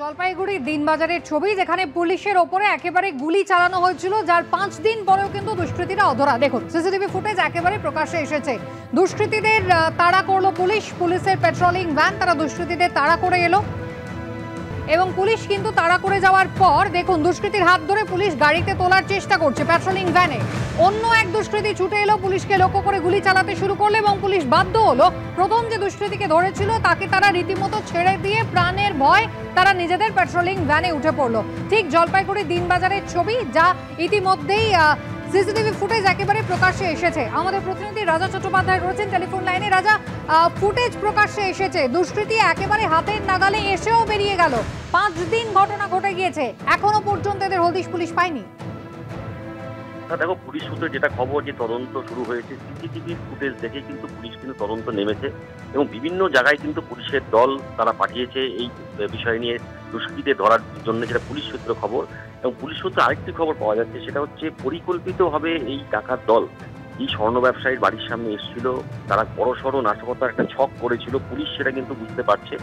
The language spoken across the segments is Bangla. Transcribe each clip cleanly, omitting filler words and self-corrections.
জলপাইগুড়ির দিনবাজারের ছবি, যেখানে পুলিশের ওপরে একেবারে গুলি চালানো হয়েছিল, যার 5 দিন পরেও কিন্তু দুষ্কৃতীরা অধরা। দেখুন, সিসিটিভি ফুটেজ একেবারে প্রকাশ্যে এসেছে। দুষ্কৃতীদের তাড়া করলো পুলিশ, পুলিশের পেট্রোলিং ভ্যান তারা দুষ্কৃতীদের তাড়া করে এলো এবং পুলিশ কিন্তু তাড়া করে যাওয়ার পর দেখুন দুষ্কৃতীর হাত ধরে পুলিশ গাড়িতে তোলার চেষ্টা করছে পেট্রোলিং ভ্যানে। অন্য এক দুষ্কৃতী ছুটে এলো, পুলিশকে লক্ষ্য করে গুলি চালাতে শুরু করলো এবং পুলিশ বাধ্য হলো। প্রথম যে দুষ্কৃতীকে ধরেছিল তাকে তারা রীতিমতো ছেড়ে দিয়ে প্রাণের ভয় তারা নিজেদের পেট্রোলিং ভ্যানে উঠে পড়লো। ঠিক জলপাইগুড়ি দিনবাজারের ছবি, যা ইতিমধ্যেই সিসিটিভি ফুটেজ একেবারে প্রকাশ্যে এসেছে। আমাদের প্রতিনিধি রাজা চট্টোপাধ্যায় রয়েছেন টেলিফোন লাইনে। রাজা, ফুটেজ প্রকাশ্যে এসেছে, দুষ্কৃতী একেবারে হাতের নাগালে এসেও বেরিয়ে গেল। 5 দিন ঘটনা ঘটে গিয়েছে, এখনো পর্যন্ত এদের হদিশ পুলিশ পায়নি। দেখো, পুলিশ সূত্রে যেটা খবর যে তদন্ত শুরু হয়েছে, সিসিটিভি ফুটেজ দেখে কিন্তু পুলিশ কিন্তু তদন্ত নেমেছে এবং বিভিন্ন জায়গায় কিন্তু পুলিশের দল তারা পাঠিয়েছে এই বিষয় নিয়ে দুষ্কৃতীদের ধরার জন্য, যেটা পুলিশ সূত্রে খবর। এবং পুলিশ সূত্রে আরেকটি খবর পাওয়া যাচ্ছে, সেটা হচ্ছে পরিকল্পিতভাবে এই ডাকাত দল এই স্বর্ণ ব্যবসায়ীর বাড়ির সামনে এসেছিল, তারা বড়সড় নাশকতার একটা ছক করেছিল, পুলিশ সেটা কিন্তু বুঝতে পারছে।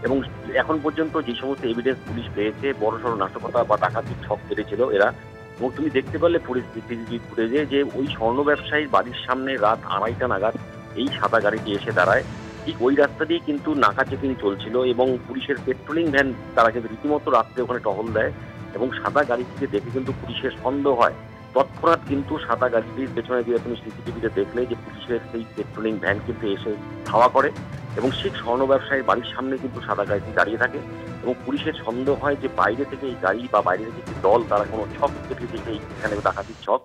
এবং এখন পর্যন্ত যে সমস্ত এভিডেন্স পুলিশ পেয়েছে, বড়সড় নাশকতা বা ডাকাতির ছক কেটেছিল এরা। এবং তুমি দেখতে পারলে সিসিটিভি ফুটেজে যে ওই স্বর্ণ ব্যবসায়ীর বাড়ির সামনে রাত 2:30 নাগাদ এই সাদা গাড়িটি এসে দাঁড়ায়। ঠিক ওই রাস্তা দিয়ে কিন্তু নাকা চেকিং চলছিল এবং পুলিশের পেট্রোলিং ভ্যান তারা কিন্তু রীতিমতো রাত্রে ওখানে টহল দেয় এবং সাদা গাড়িটিকে দেখে কিন্তু পুলিশের সন্দেহ হয়। তৎক্ষণাৎ কিন্তু সাদা গাড়িটির পেছনে দিয়ে তুমি সিসিটিভিতে দেখলে যে পুলিশের সেই পেট্রোলিং ভ্যান কিন্তু এসে ধাওয়া করে এবং সেই স্বর্ণ ব্যবসায়ীর বাড়ির সামনে কিন্তু সাদা গাড়িটি দাঁড়িয়ে থাকে এবং পুলিশের সন্দেহ হয় যে বাইরে থেকে এই গাড়ি বা বাইরে থেকে যে দল তারা কোনো ছক কেটেছে এইখানে ডাকাতির ছক।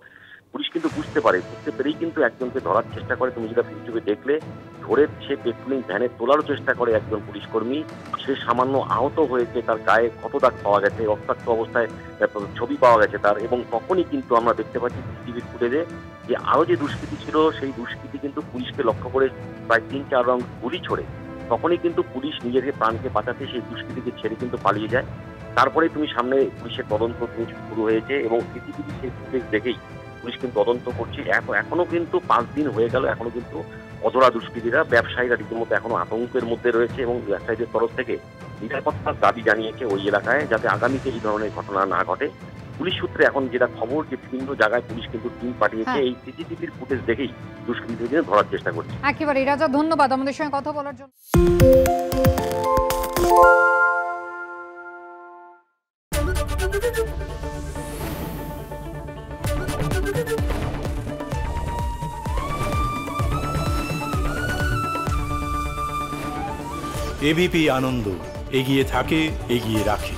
পুলিশ কিন্তু বুঝতে পেরেই কিন্তু একজনকে ধরার চেষ্টা করে। তুমি যেটা ইউটিউবে দেখলে, ধরে সে পেট্রোলিং ভ্যানে তোলারও চেষ্টা করে একজন পুলিশ কর্মী, সে সামান্য আহত হয়েছে, তার গায়ে ক্ষত দাগ পাওয়া গেছে, রক্তাক্ত অবস্থায় ছবি পাওয়া গেছে তার। এবং তখনই কিন্তু আমরা দেখতে পাচ্ছি সিসিটিভির ফুটেজে যে আরও যে দুষ্কৃতী ছিল সেই দুষ্কৃতী কিন্তু পুলিশকে লক্ষ্য করে প্রায় 3-4 রাউন্ড গুলি ছোড়ে। তখনই কিন্তু পুলিশ নিজেদের প্রাণকে বাঁচাতে সেই দুষ্কৃতীকে ছেড়ে কিন্তু পালিয়ে যায়। তারপরে তুমি সামনে পুলিশের তদন্ত শুরু হয়েছে এবং সিসিটিভি সেই ফুটেজ দেখেই পুলিশ কিন্তু তদন্ত করছে। এখনো কিন্তু 5 দিন হয়ে গেল, এখনো কিন্তু অধরা দুষ্কৃতীরা, ব্যবসায়ীরা রীতিমতো এখনো আতঙ্কের মধ্যে রয়েছে এবং ব্যবসায়ীদের তরফ থেকে নিরাপত্তার দাবি জানিয়েছে ওই এলাকায়, যাতে আগামীতে এই ধরনের ঘটনা না ঘটে। পুলিশ সূত্রে এখন যেটা খবর যে বিভিন্ন জায়গায় পুলিশ কিন্তু টিম পাঠিয়েছে এই সিসিটিভির ফুটেজ দেখেই দুষ্কৃতীদের ধরার চেষ্টা করছে। একেবারে রাজা, ধন্যবাদ আমাদের সঙ্গে কথা বলার জন্য। এবিপি আনন্দ, এগিয়ে থাকে, এগিয়ে রাখে।